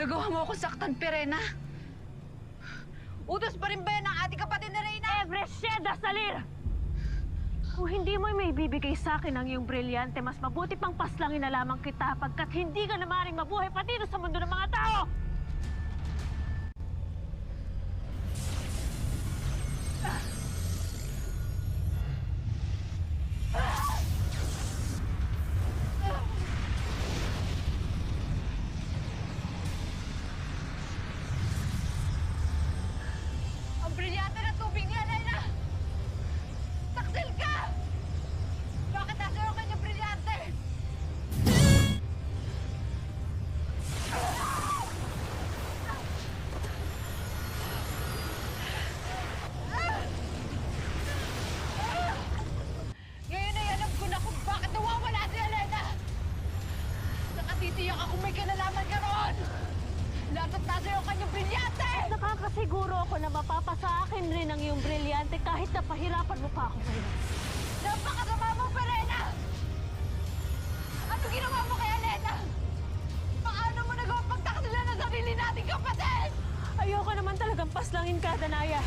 Nagawa mo akong saktan, Perena. Utos pa rin ba yan ang ating kapatid na Reyna? Evresheda Salir! Kung hindi mo may bibigay sa akin ang iyong brilyante, mas mabuti pang paslangin na lamang kita pagkat hindi ka na maaaring mabuhay pati sa mundo ng mga tao! Ang brilyante ng tubig niya, Reyna! Taksil ka! Bakit nasa iyo ang kanyang brilyante? Ngayon ay alam ko na kung bakit nawawala si Elena! Nakatitiyak ako may kinalaman ka roon! Lalo't nasa iyo ang kanyang brilyante! Nakakasiguro ako na mapapasa akin rin ang iyong brilyante kahit napahirapan mo pa ako ngayon. Napakasama mo, Perena! Ano ginawa mo kay Elena? Paano mo nagawang pagtakasalan ng sarili nating kapatid? Ayoko naman talagang paslangin ka, Danaya.